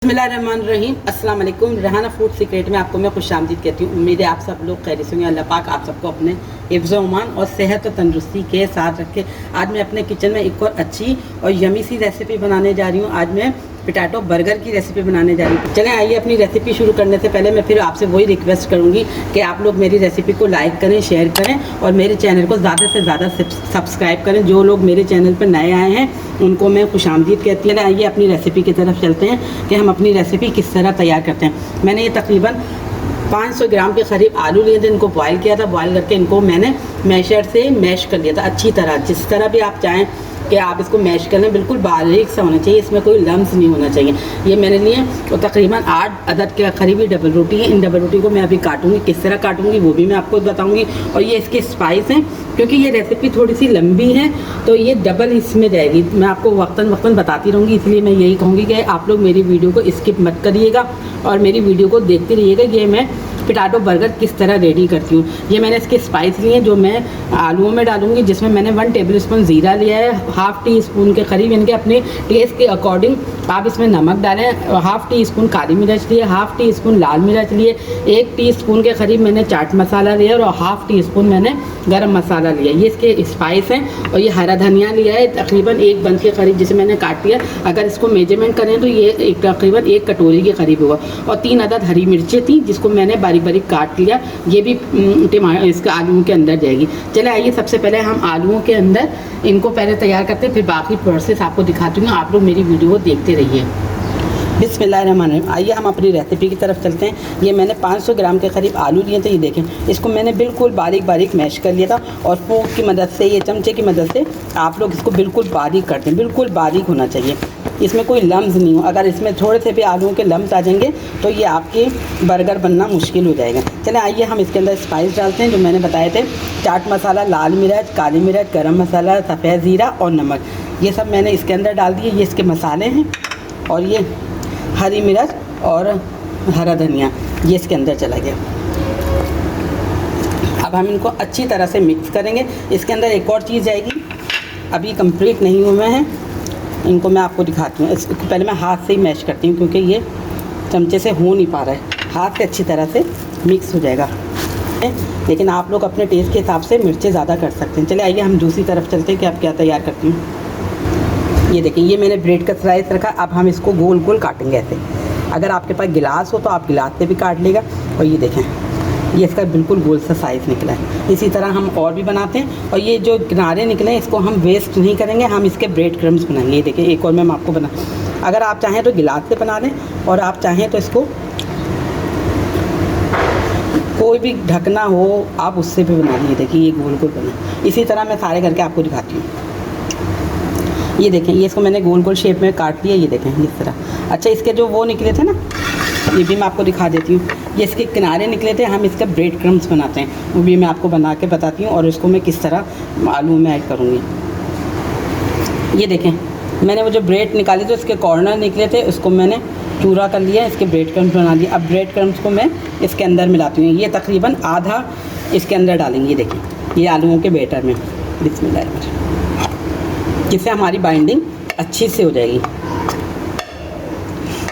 बिस्मिल्लाहिर्रहमानिर्रहीम। अस्सलाम वालेकुम। रेहाना फूड सीक्रेट में आपको मैं खुशामदीद कहती हूँ। उम्मीद है आप सब लोग खैरियत से होंगे। अल्लाह पाक आप सबको अपने हिफ्ज़ ओमान और सेहत और तंदुरुस्ती के साथ रखे। आज मैं अपने किचन में एक और अच्छी और यमी सी रेसिपी बनाने जा रही हूँ। आज मैं पोटैटो बर्गर की रेसिपी बनाने जा रही हूँ। चलें आइए, अपनी रेसिपी शुरू करने से पहले मैं फिर आपसे वही रिक्वेस्ट करूँगी कि आप लोग मेरी रेसिपी को लाइक करें, शेयर करें और मेरे चैनल को ज़्यादा से ज़्यादा सब्सक्राइब करें। जो लोग मेरे चैनल पर नए आए हैं उनको मैं खुशामदीद कहती हूँ। आइए अपनी रेसिपी की तरफ चलते हैं कि हम अपनी रेसिपी किस तरह तैयार करते हैं। मैंने ये तकरीबन 500 ग्राम के करीब आलू लिए थे। इनको बॉईल किया था। बॉईल करके इनको मैंने मैशर से मैश कर लिया था अच्छी तरह। जिस तरह भी आप चाहें कि आप इसको मैश कर लें, बिल्कुल बारीक सा होना चाहिए, इसमें कोई लम्स नहीं होना चाहिए। ये मैंने लिए तो तकरीबन 8 अदद के करीब डबल रोटी है। इन डबल रोटी को मैं अभी काटूंगी, किस तरह काटूंगी वो भी मैं आपको बताऊंगी। और ये इसके स्पाइस हैं, क्योंकि ये रेसिपी थोड़ी सी लंबी है तो ये डबल इसमें जाएगी। मैं आपको वक्तन बताती रहूँगी, इसलिए मैं यही कहूँगी कि आप लोग मेरी वीडियो को स्किप मत करिएगा और मेरी वीडियो को देखते रहिएगा। ये मैं पोटैटो बर्गर किस तरह रेडी करती हूँ। ये मैंने इसके स्पाइस लिए हैं जो मैं आलूओं में डालूंगी, जिसमें मैंने 1 टेबल स्पून ज़ीरा लिया है, हाफ़ टी स्पून के करीब इनके अपने टेस्ट के अकॉर्डिंग आप इसमें नमक डालें, हाफ़ टी स्पून काली मिर्च लिए, हाफ़ टी स्पून लाल मिर्च लिए, 1 टीस्पून के करीब मैंने चाट मसाला लिया और हाफ़ टी स्पून मैंने गरम मसाला लिया। ये इसके स्पाइस हैं। और ये हरा धनिया लिया है तकरीबन 1 बंद के करीब, जिसे मैंने काट लिया। अगर इसको मेजरमेंट करें तो ये तकरीबन 1 कटोरी के करीब होगा। और 3 अदद हरी मिर्चें थी जिसको मैंने बारीक बारीक काट लिया। ये भी इसका आलूओं के अंदर जाएगी। चले आइए, सबसे पहले हम आलूओं के अंदर इनको पहले तैयार करते हैं, फिर बाकी प्रोसेस आपको दिखाती हूँ। आप लोग मेरी वीडियो को देखते रहिए। बिस्मिल्लाहिर्रहमानिर्रहीम। आइए हम अपनी रेसिपी की तरफ चलते हैं। ये मैंने 500 ग्राम के करीब आलू लिए थे। ये देखें, इसको मैंने बिल्कुल बारीक बारीक मैश कर लिया था और फोक की मदद से, ये चमचे की मदद से आप लोग इसको बिल्कुल बारीक करते हैं। बिल्कुल बारीक होना चाहिए, इसमें कोई लम्स नहीं हो। अगर इसमें थोड़े से भी आलूओं के लम्स आ जाएंगे तो ये आपके बर्गर बनना मुश्किल हो जाएगा। चलें आइए हम इसके अंदर स्पाइस डालते हैं जो मैंने बताए थे। चाट मसाला, लाल मिर्च, काली मिर्च, गरम मसाला, सफ़ेद ज़ीरा और नमक, ये सब मैंने इसके अंदर डाल दिए। ये इसके मसाले हैं। और ये हरी मिर्च और हरा धनिया ये इसके अंदर चला गया। अब हम इनको अच्छी तरह से मिक्स करेंगे। इसके अंदर एक और चीज़ जाएगी, अभी कंप्लीट नहीं हुए हैं, इनको मैं आपको दिखाती हूँ। इसको पहले मैं हाथ से ही मैश करती हूँ क्योंकि ये चमचे से हो नहीं पा रहा है। हाथ से अच्छी तरह से मिक्स हो जाएगा, लेकिन आप लोग अपने टेस्ट के हिसाब से मिर्चें ज़्यादा कर सकते हैं। चलिए आइए हम दूसरी तरफ चलते हैं कि आप क्या तैयार करती हूँ। ये देखिए, ये मैंने ब्रेड का स्लाइस रखा। अब हम इसको गोल गोल काटेंगे ऐसे। अगर आपके पास गिलास हो तो आप गिलास से भी काट लेगा। और ये देखें, ये इसका बिल्कुल गोल सा साइज़ निकला है। इसी तरह हम और भी बनाते हैं। और ये जो किनारे निकले इसको हम वेस्ट नहीं करेंगे, हम इसके ब्रेड क्रम्स बनाएंगे। ये देखिए, एक और मैं आपको बना, अगर आप चाहें तो गिलास से बना लें और आप चाहें तो इसको कोई भी ढकना हो आप उससे भी बना लीजिए। देखिए ये गोल गोल बना। इसी तरह मैं सारे करके आपको दिखाती हूँ। ये देखें, ये इसको मैंने गोल गोल शेप में काट लिया। ये देखें इस तरह। अच्छा, इसके जो वो निकले थे ना, ये भी मैं आपको दिखा देती हूँ। ये इसके किनारे निकले थे, हम इसका ब्रेड क्रम्स बनाते हैं, वो भी मैं आपको बना के बताती हूँ। और इसको मैं किस तरह आलू में ऐड करूँगी। ये देखें, मैंने वो जो ब्रेड निकाली थी उसके कॉर्नर निकले थे, उसको मैंने चूरा कर लिया, इसके ब्रेड क्रम्स बना दिए। अब ब्रेड क्रम्स को मैं इसके अंदर मिलाती हूँ। ये तकरीबन आधा इसके अंदर डालेंगे। ये देखें, ये आलूओं के बैटर में बिस्मिल्लाह, जिससे हमारी बाइंडिंग अच्छी से हो जाएगी।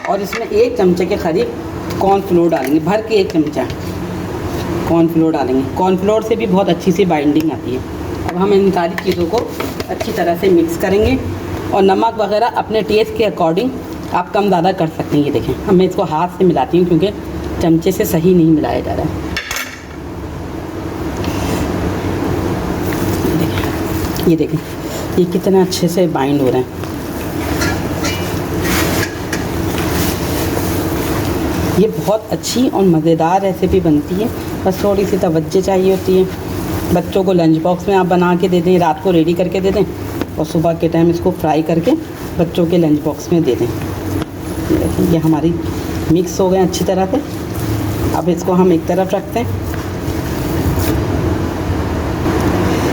और इसमें 1 चमचे के करीब कॉर्नफ्लोर डालेंगे, भर के 1 चमचा कॉर्नफ्लोर डालेंगे। कॉर्नफ्लोर से भी बहुत अच्छी सी बाइंडिंग आती है। अब हम इन सारी चीज़ों को अच्छी तरह से मिक्स करेंगे। और नमक वगैरह अपने टेस्ट के अकॉर्डिंग आप कम ज़्यादा कर सकते हैं। ये देखें, अब मैं इसको हाथ से मिलाती हूँ क्योंकि चमचे से सही नहीं मिलाया जा रहा है। ये देखें, ये कितना अच्छे से बाइंड हो रहे हैं। ये बहुत अच्छी और मज़ेदार रेसिपी बनती है, बस थोड़ी सी तवज्जो चाहिए होती है। बच्चों को लंच बॉक्स में आप बना के दे दें, रात को रेडी करके दे दें और सुबह के टाइम इसको फ्राई करके बच्चों के लंच बॉक्स में दे दें। देखिए, ये हमारी मिक्स हो गए अच्छी तरह से। अब इसको हम एक तरफ रखते हैं।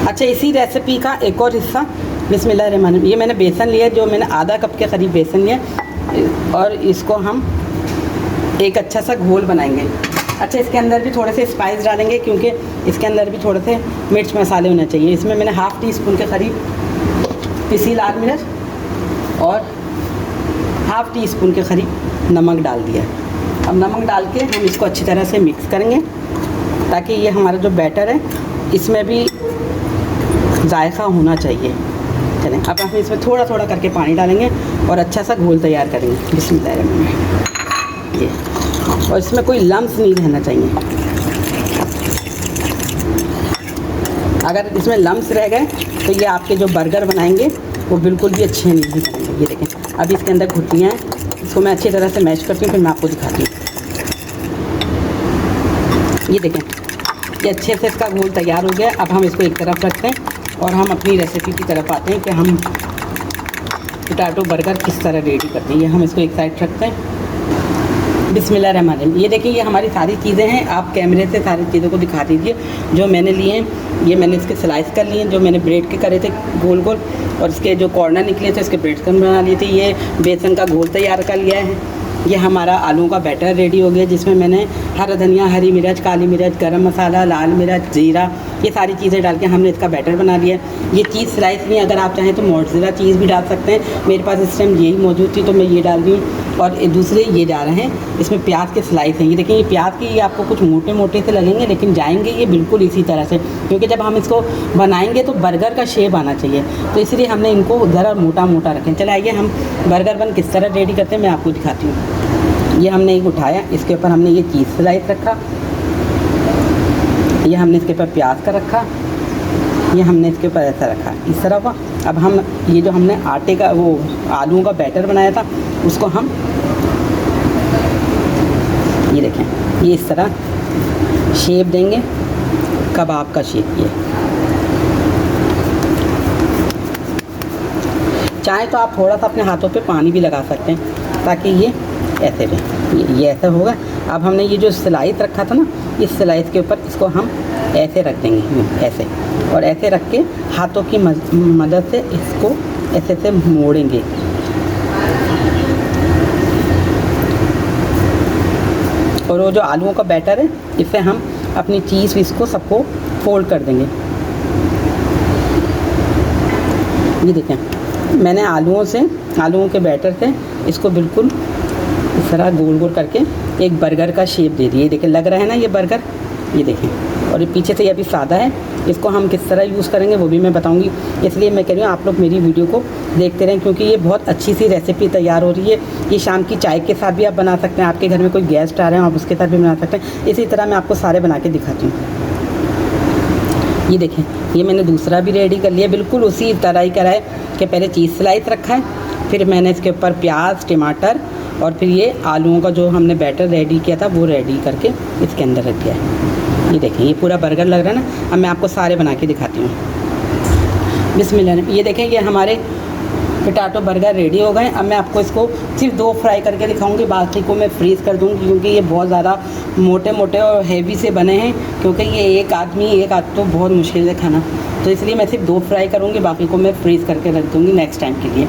अच्छा, इसी रेसिपी का एक और हिस्सा बिस्मिल्लाहिर्रहमानिर्रहीम, ये मैंने बेसन लिया, जो मैंने आधा कप के करीब बेसन लिया और इसको हम एक अच्छा सा घोल बनाएंगे। अच्छा, इसके अंदर भी थोड़े से स्पाइस डालेंगे क्योंकि इसके अंदर भी थोड़े से मिर्च मसाले होने चाहिए। इसमें मैंने हाफ़ टी स्पून के करीब पिसी लाल मिर्च और हाफ़ टी स्पून के करीब नमक डाल दिया। अब नमक डाल के हम इसको अच्छी तरह से मिक्स करेंगे ताकि ये हमारा जो बैटर है इसमें भी जायका होना चाहिए। चलें, अब हम इसमें थोड़ा थोड़ा करके पानी डालेंगे और अच्छा सा घोल तैयार करेंगे। बिस्मिल्लाह। ये और इसमें कोई लम्स नहीं रहना चाहिए। अगर इसमें लम्स रह गए तो ये आपके जो बर्गर बनाएंगे वो बिल्कुल भी अच्छे नहीं बनेंगे। ये देखें, अब इसके अंदर घुट्टियाँ हैं, इसको मैं अच्छी तरह से मैश करती हूँ, फिर मैं आपको दिखाती हूँ। ये देखें, ये अच्छे से इसका घोल तैयार हो गया। अब हम इसको एक तरफ रखते हैं और हम अपनी रेसिपी की तरफ आते हैं कि हम पोटैटो बर्गर किस तरह रेडी करते हैं। ये हम इसको एक साइड रखते हैं। बिस्मिल्लाहिर्रहमानिर्रहीम। ये देखिए, ये हमारी सारी चीज़ें हैं। आप कैमरे से सारी चीज़ों को दिखा दीजिए जो मैंने लिए हैं। ये मैंने इसके स्लाइस कर लिए हैं, जो मैंने ब्रेड के करे थे गोल गोल, और इसके जो कॉर्नर निकले थे इसके ब्रेड क्रम्ब बना लिए थे। ये बेसन का घोल तैयार कर लिया है। ये हमारा आलू का बैटर रेडी हो गया, जिसमें मैंने हरा धनिया, हरी मिर्च, काली मिर्च, गरम मसाला, लाल मिर्च, जीरा, ये सारी चीज़ें डाल के हमने इसका बैटर बना लिया है। ये चीज़ स्लाइस नहीं, अगर आप चाहें तो मोज़रेला चीज़ भी डाल सकते हैं। मेरे पास इस टाइम यही मौजूद थी तो मैं ये डाल दी। और दूसरे ये जा रहे हैं, इसमें प्याज के स्लाइस हैं। ये देखिए, ये प्याज के ये आपको कुछ मोटे मोटे से लगेंगे, लेकिन जाएंगे ये बिल्कुल इसी तरह से, क्योंकि जब हम इसको बनाएंगे तो बर्गर का शेप आना चाहिए, तो इसलिए हमने इनको ज़रा मोटा मोटा रखें। चलिए आइए हम बर्गर बन किस तरह रेडी करते हैं मैं आपको दिखाती हूँ। ये हमने एक उठाया, इसके ऊपर हमने ये चीज़ स्लाइस रखा, ये हमने इसके ऊपर प्याज का रखा, ये हमने इसके ऊपर ऐसा रखा, इस तरह का। अब हम ये जो हमने आटे का वो आलूओं का बैटर बनाया था उसको हम ये देखें, ये इस तरह शेप देंगे, कबाब का शेप। ये चाहे तो आप थोड़ा सा अपने हाथों पे पानी भी लगा सकते हैं ताकि ये ऐसे भी ये ऐसा होगा। अब हमने ये जो स्लाइस रखा था ना, इस स्लाइस के ऊपर इसको हम ऐसे रख देंगे, ऐसे, और ऐसे रख के हाथों की मदद से इसको ऐसे से मोड़ेंगे। और वो जो आलूओं का बैटर है इससे हम अपनी चीज़ इसको सबको फोल्ड कर देंगे। ये देखें, मैंने आलूओं के बैटर से इसको बिल्कुल इस तरह गोल गोल करके एक बर्गर का शेप दे दिए। देखें, लग रहा है ना ये बर्गर, ये देखें। और ये पीछे से ये अभी सादा है, इसको हम किस तरह यूज़ करेंगे वो भी मैं बताऊंगी। इसलिए मैं कह रही हूँ आप लोग मेरी वीडियो को देखते रहें, क्योंकि ये बहुत अच्छी सी रेसिपी तैयार हो रही है। ये शाम की चाय के साथ भी आप बना सकते हैं, आपके घर में कोई गेस्ट आ रहे हैं आप उसके साथ भी बना सकते हैं। इसी तरह मैं आपको सारे बना के दिखाती हूँ। ये देखें, ये मैंने दूसरा भी रेडी कर लिया, बिल्कुल उसी तरह ही करा है कि पहले चीज़ स्लाइस रखा है, फिर मैंने इसके ऊपर प्याज, टमाटर और फिर ये आलूओं का जो हमने बैटर रेडी किया था वो रेडी करके इसके अंदर रख दिया है। ये देखें, ये पूरा बर्गर लग रहा है ना। अब मैं आपको सारे बना के दिखाती हूँ। बिस्मिल्लाह। ये देखें, ये हमारे पोटैटो बर्गर रेडी हो गए। अब मैं आपको इसको सिर्फ 2 फ्राई करके दिखाऊंगी, बाकी को मैं फ्रीज़ कर दूँगी, क्योंकि ये बहुत ज़्यादा मोटे मोटे और हैवी से बने हैं, क्योंकि ये एक आदमी तो बहुत मुश्किल है खाना, तो इसलिए मैं सिर्फ 2 फ्राई करूँगी, बाकी को मैं फ्रीज़ करके रख दूँगी नेक्स्ट टाइम के लिए,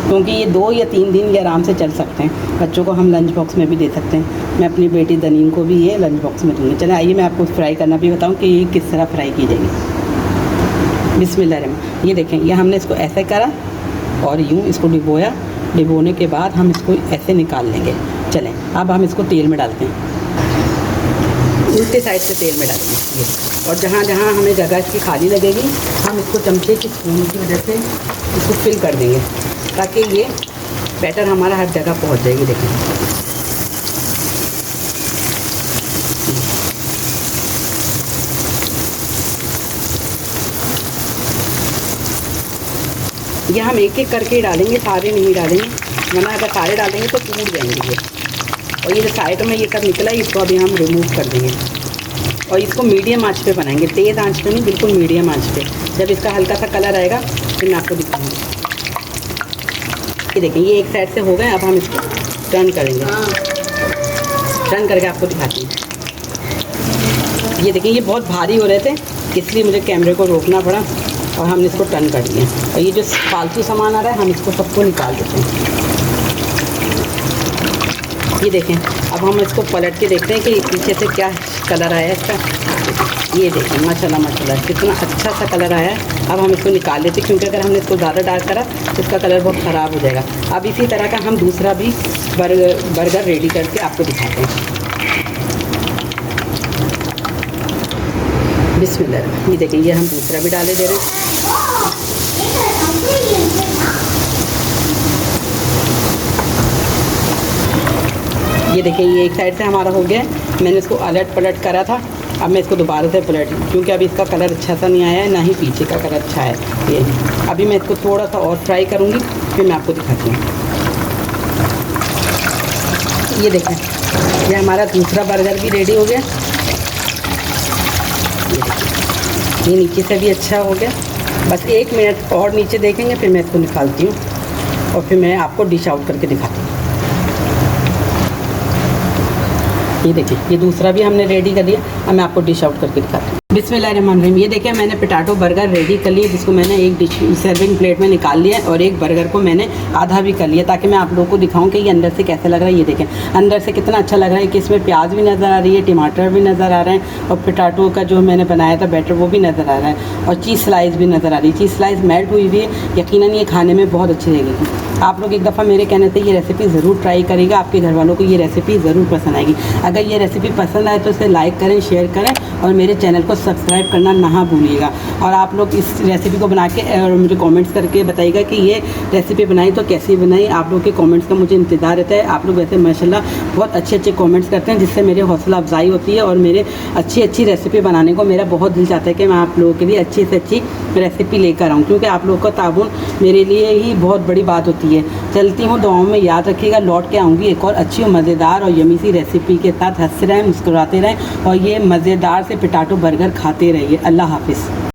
क्योंकि ये 2 या 3 दिन ये आराम से चल सकते हैं। बच्चों को हम लंच बॉक्स में भी दे सकते हैं। मैं अपनी बेटी दनीन को भी ये लंच बॉक्स में दूँगी। चलें आइए मैं आपको फ्राई करना भी बताऊँ कि ये किस तरह फ्राई की जाएगी। बिस्मिल्लाह। ये देखें, ये हमने इसको ऐसे करा और यूँ इसको डिबोया। डिबोने के बाद हम इसको ऐसे निकाल लेंगे। चलें अब हम इसको तेल में डालते हैं, उल्टे साइड से तेल में डालते हैं ये। और जहाँ जहाँ हमें जगह इसकी खाली लगेगी हम इसको चमचे की स्पून की वजह से इसको फिल कर देंगे, ताकि ये बैटर हमारा हर जगह पहुँच जाएगी। देखें, ये हम एक एक करके डालेंगे, सारे नहीं डालेंगे, वरना अगर सारे डालेंगे तो टूट जाएंगे ये। और ये जो साइड में ये सब निकला है इसको अभी हम रिमूव कर देंगे और इसको मीडियम आंच पे बनाएंगे, तेज़ आंच पे नहीं, बिल्कुल मीडियम आंच पे। जब इसका हल्का सा कलर आएगा फिर मैं आपको दिखाऊंगी। ये देखिए, ये एक साइड से हो गए। अब हम इसको टर्न करेंगे, टर्न करके आपको दिखाती हूँ। ये देखिए, ये बहुत भारी हो रहे थे इसलिए मुझे कैमरे को रोकना पड़ा और हमने इसको टर्न कर दिया। और ये जो फालतू सामान आ रहा है हम इसको सबको निकाल देते हैं। ये देखें, अब हम इसको पलट के देखते हैं कि पीछे से क्या कलर आया है इसका। ये देखें, माशाल्लाह माशाल्लाह कितना अच्छा सा कलर आया है। अब हम इसको निकाल लेते हैं, क्योंकि अगर हमने इसको ज़्यादा डार्क करा तो इसका कलर बहुत ख़राब हो जाएगा। अब इसी तरह का हम दूसरा भी बर्गर रेडी करके आपको दिखाते हैं। बिस्मिल्लाह, ये देखिए ये हम दूसरा भी डाले दे रहे हैं। ये देखिए ये एक साइड से हमारा हो गया है। मैंने इसको अलट पलट करा था, अब मैं इसको दोबारा से पलट, क्योंकि अभी इसका कलर अच्छा सा नहीं आया है, ना ही पीछे का कलर अच्छा है। ये अभी मैं इसको थोड़ा सा और फ्राई करूँगी, फिर मैं आपको दिखाती हूँ। ये देखें, ये हमारा दूसरा बर्गर भी रेडी हो गया। ये नीचे से भी अच्छा हो गया। बस 1 मिनट और नीचे देखेंगे, फिर मैं इसको निकालती हूँ और फिर मैं आपको डिश आउट करके दिखाती हूँ। ये देखिए ये दूसरा भी हमने रेडी कर लिया। अब मैं आपको डिश आउट करके दिखाती हूँ। बिस्मिल्लाहिर्रहमानिर्रहीम। ये देखिए मैंने पोटैटो बर्गर रेडी कर लिए, जिसको मैंने एक डिश सर्विंग प्लेट में निकाल लिया और एक बर्गर को मैंने आधा भी कर लिया, ताकि मैं आप लोगों को दिखाऊं कि ये अंदर से कैसे लग रहा है। ये देखें अंदर से कितना अच्छा लग रहा है कि इसमें प्याज भी नज़र आ रही है, टमाटर भी नज़र आ रहे हैं और पोटैटो का जो मैंने बनाया था बैटर वो भी नज़र आ रहा है और चीज़ स्लाइस भी नज़र आ रही है। चीज़ स्लाइस मेल्ट हुई हुई है। यकीनन ये खाने में बहुत अच्छी लगेगी। आप लोग एक दफ़ा मेरे कहने से ये रेसिपी ज़रूर ट्राई करिएगा, आपके घर वालों को ये रेसिपी ज़रूर पसंद आएगी। अगर ये रेसिपी पसंद आए तो इसे लाइक करें, शेयर करें और मेरे चैनल को सब्सक्राइब करना ना भूलिएगा। और आप लोग इस रेसिपी को बना के और मुझे कमेंट्स करके बताइएगा कि ये रेसिपी बनाई तो कैसी बनाई। आप लोग के कमेंट्स का मुझे इंतज़ार रहता है। आप लोग वैसे माशाल्लाह बहुत अच्छे अच्छे कमेंट्स करते हैं, जिससे मेरे हौसला अफजाई होती है और मेरे अच्छी रेसिपी बनाने को मेरा बहुत दिल चाहता है कि मैं आप लोगों के लिए अच्छी से अच्छी रेसिपी लेकर आऊँ, क्योंकि आप लोगों का ताउन मेरे लिए ही बहुत बड़ी बात होती है। चलती हूँ, दुआओं में याद रखिएगा। लौट के आऊँगी एक और अच्छी और मज़ेदार और यमी सी रेसिपी के साथ। हंसते रहें, मुस्कुराते रहें और ये मज़ेदार से पोटैटो बर्गर खाते रहिए। अल्लाह हाफिज़।